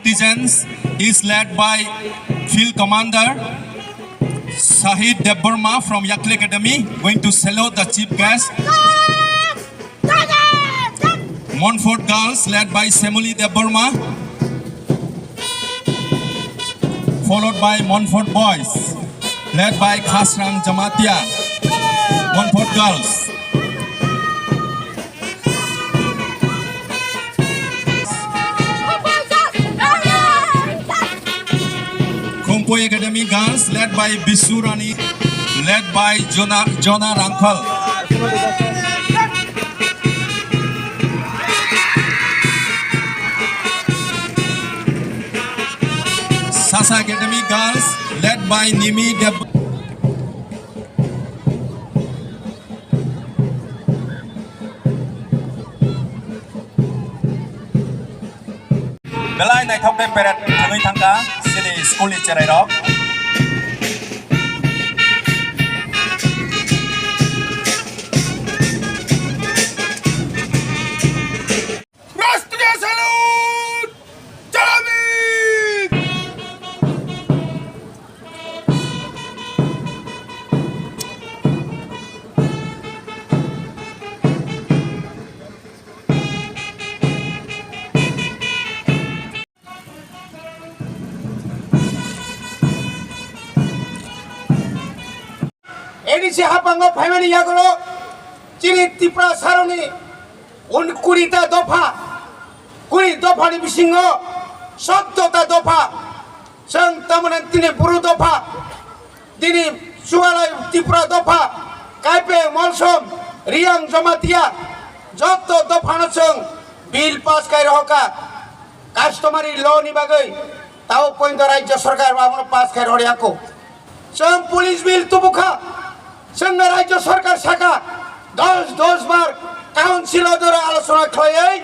partisans is led by Field Commander Sahid Debbarma from Yakli Academy, going to salute the chief guest. Montfort Girls led by Semuli Debbarma, followed by Montfort Boys led by Khasrang Jamatia. Montfort Girls. Kumpoy Academy Girls led by Bisurani, led by Jonah Rangkal. Sasa Academy Girls led by Nimi Deb. Belai nai thok de peret thangui thangka sini school ni cherai rok. Rastriya Salute! Javid! ADC হাপাঙ্গ ফাইমানি ইয়াগুলো চিনি ত্রিপুরা সারণি 20টা দফা 20 দফানি বিসিঙ্গ 14টা দফা जों তারমানে তিনি পুরো দফা তিনি সুয়ালাই ত্রিপুরা দফা কাইপে মলসম রিয়াং জমাতিয়া যত দফানো जों বিল পাস কাই রহকা কাস্টমারি ল नि বাগै তাও পয়েন্ট রাজ্য সরকার আমরা পাস কাই রহিয়াকো जों পুলিশ বিল তুবুখা जों রাজ্য সরকার শাখা 10 বার কাউন্সিলর দ্বারা আলোচনা খাই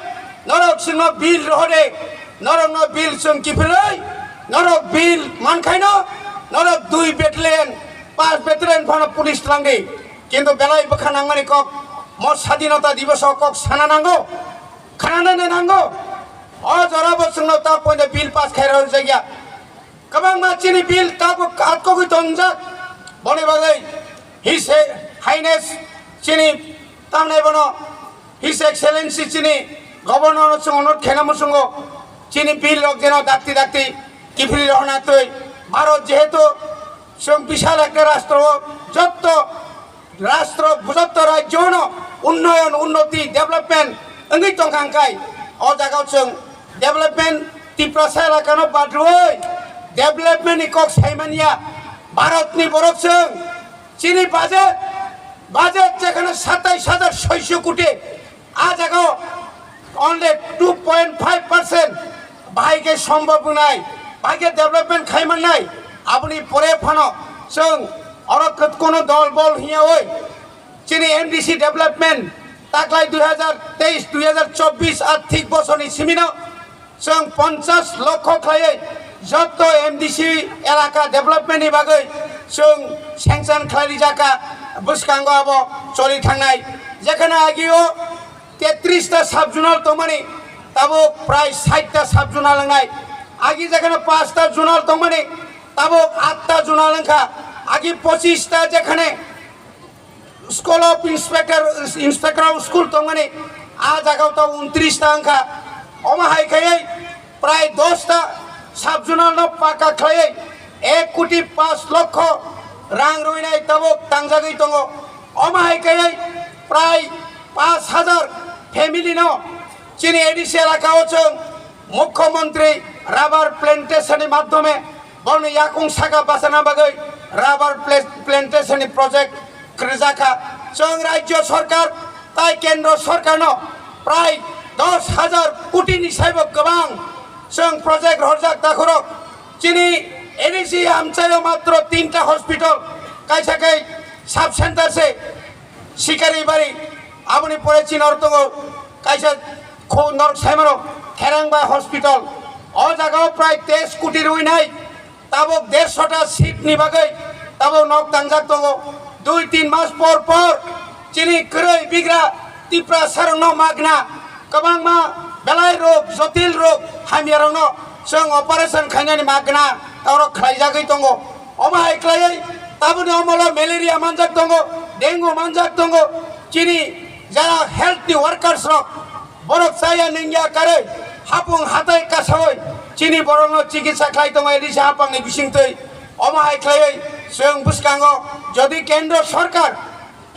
নরক সিংহ বিল রহরে নরক বিল जों কিফিলাই নরক বিল মানখাইনো নরক 2 ব্যাটালিয়ন 5 ব্যাটালিয়ন ফানো পুলিশ লাঙ্গে কিন্তু বেলাই বখা নাঙ্গনি কক মো স্বাধীনতা দিবস কক সানা নাঙ্গো খানানে নাঙ্গো অ জরাব जोंनो তা পয়দা বিল পাস খাই রহ জায়গা কবাং মাছিনি বিল তাকো কাটকো কই তংজা বনে বাগৈ হিসে হাইনেস চিনি তামনে বনো হিস এক্সেলেন্সি চিনি গভর্নর সঙ্গ অনুরোধ খেনামো সঙ্গ চিনি বিল রক যেন ডাকতে ডাকতে কিফিলি রহনা তুই ভারত যেহেতু বিশাল একটা রাষ্ট্র যত রাষ্ট্র যত রাজ্য উন্নয়ন উন্নতি ডেভেলপমেন্ট ওই টংখাঙ্কাই অ জায়গাও जों ডেভেলপমেন্ট ত্রিপুরা এলাকানো বাদ্রুই ডেভেলপমেন্ট কক সাইমানিয়া ভারতনি বরফ जों চিনি বাজেট যেখানে 27,600 কোটি আ জায়গাও অনলি 2.5% ভাইকে সম্ভব নাই ভাইকে ডেভেলপমেন্ট খাইমান নাই আপনি পরে ফানো जों অরক্ষত কোন দল বল হিয়া ওই চিনি এমডিসি ডেভেলপমেন্ট তাকলাই 2023-2024 আর্থিক বছরনি সিমিনো जों 50 লক্ষ খাই যত এমডিসি এলাকা ডেভেলপমেন্টনি বাগৈ जों স্যাংশন খালি জাকা বুসকাঙ্গ আবো চলি থাংনাই যেখানে আগিও 33টা সাব জোনাল তমানি তাবো প্রায় 60টা সাব জোনাল নাই আগি যেখানে 5টা জোনাল তমানি তাবো 8টা জোনাল লঙ্কা আগি 25টা যেখানে স্কুল অফ ইন্সপেক্টর স্কুল তমানি আ জায়গাও তো 29টা অঙ্কা অমাহাই খাই প্রায় 10টা সাব জোনাল পাকা খাই 1 কোটি 5 লক্ষ রাং রইনাই তাবো তাংজাগৈ দङ অমাহাই খাই প্রায় 5,000 ফ্যামিলি ন চিনি এডিসি এলাকাও जों মুখ্যমন্ত্রী রাবার প্ল্যান্টেশনের মাধ্যমে বন ইয়াকুং সাকা বাসানা বাগৈ রাবার প্ল্যান্টেশন প্রজেক্ট ক্রেজাকা जों রাজ্য সরকার তাই কেন্দ্র সরকার ন প্রায় 10,000 কোটি নিসাইব গোবাং जों প্রজেক্ট হরজাক দাখরক চিনি এডিসি আমচাইও মাত্র 3টা হসপিটাল কাইসাকাই সাব সেন্টার সে শিকারি বাড়ি আপনি পড়েছেন অর্থ কাইসা নরক সাইমানো খেরাংবা হসপিটাল অ জায়গাও প্রায় 23 কোটি রুই নাই তাবক 150টা সিট নিবাগৈ তাবক নক তাংজাক দङ 2-3 মাস পর চিনি krei bigra tipra sarangno magna kabangma belai rok jotil rok hamiarangno जों अपारेशन खायनानै मागना दावराव खालायजागै दङ अमा हायख्लायै ताबुनि अमला मेलेरिया मानजाक दङ डेंगु मानजाक दङ चिनि যারা হেলথনি ওয়ার্কার্স রক বরক চাইয়া নিঙ্গিয়া কারে হাপুং হাতাই কাসাই চিনি বরং চিকিৎসা খাই দङ এদিছে হাপাংনি বিसिंतै অমা হাयख्लायै जों बुसकांगो যদি কেন্দ্র সরকার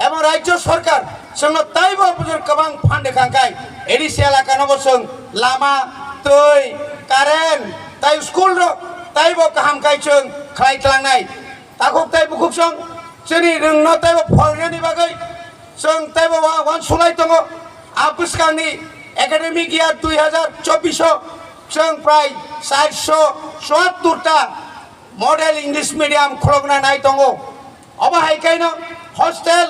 এবং রাজ্য সরকার जोंनो ताइबो बुजुर गोबां फान्ड खांखाय एदिसे एलाकानबो जों लामा दै कारेन्ट ताइ स्कुल र ताइबो गाहामखाय जों खालायख्लांनाय ताखौ ताइ बुखुब जों जोंनि रोंनो ताइबो फरायनायनि बागै जों ताइबो वान सुलाय दङ आबुसकांनि एकाडेमिक इयार 2024 जों प्राय 474टा मडेल इंग्लिश मीडियम खुलगना नाय दङ अबा हायखायनो हस्टेल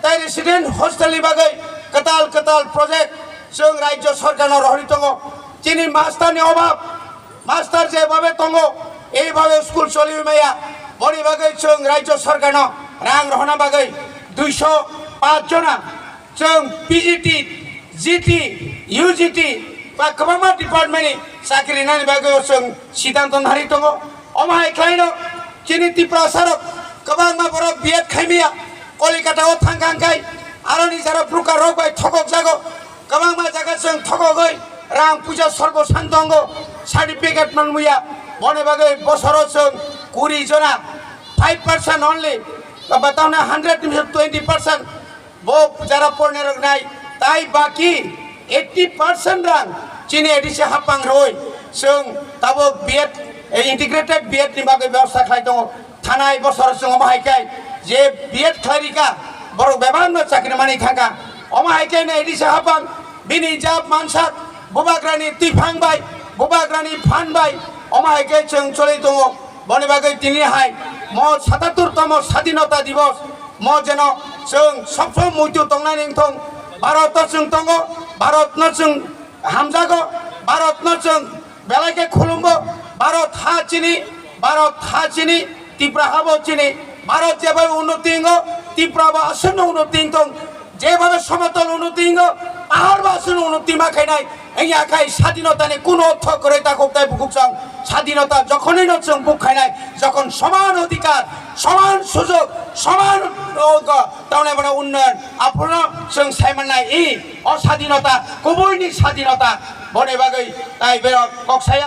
ताइ रेसिडेंट हस्टेलनि बागै कताल कताल प्रोजेक्ट जों राज्य सरकारनाव रहरि दङ चिनि मास्टारनि अभाब मास्टार जेभाबे दङ এইভাবে स्कुल चलिमाया बनि बागै जों राज्य सरकारनाव रां रहना बागै 205 जना जों पीजीटी जीटी यूजीटी बा गोबां डिपार्टमेन्टनि साख्रि नानि बागै जों सिद्धांत नारि दङ अमा हायख्लायनो चिनि त्रिपुरा सरक गोबां बर' बिएड खायमिया कलिकातायाव थांखांखाय आरो निजारा प्रकार रगबाय थकक जागो गोबां जायगा जों थकगै रां पूजा सर्ग सान्दंग सार्टिफिकेट मोनमुया बने बागै बोसोराव जों 20 जना 5% only बताउना 120% वो जरा पढ़ने रखनाय ताई बाकी 80% रां चिनि एदिसे हापां रय जों ताबो बिएड इंटीग्रेटेड बिएड नि बागै व्यवस्था खालाय दङ थानाय बोसोराव जों अमाहायखाय जे बिएड खारिका बर' बेबान चाकरि मानि थांगा अमाहायखायनो एदिसे हापां बिनि जाब मानसा बुबाग्रानि तिफांबाय बुबाग्रानि फानबाय अमाहायखाय जों चलै दङ बनि बागै दिनैहाय म 77तम स्वाधीनता दिवस म जेन जों सबसम मयथु दंनानै थं भारत जों दङ भारत जों हामजागो भारत जों बेलाके खुलुमबो भारत हा चिनि त्रिपुरा हाबो चिनि भारत जेभाবে उन्नति हिंगो त्रिपुरा बा आसन्न उन्नति हिंगं जेभाবে समतल उन्नति हिंगो पाहाड़ बा आसन्न उन्नति माखायनाय এই আকাই স্বাধীনতানি কোন অর্থ করে তা কোথায় বুকুকসাং স্বাধীনতা যখনই নচং বুকখায়নায় যখন সমান অধিকার সমান সুযোগ সমান তাওনে মানে উন্নয়ন আপনারা जों সাইমাননাय এই অস্বাধীনতা কবৈনি স্বাধীনতা বনে বাগৈ তাই বেরক কক্সায়া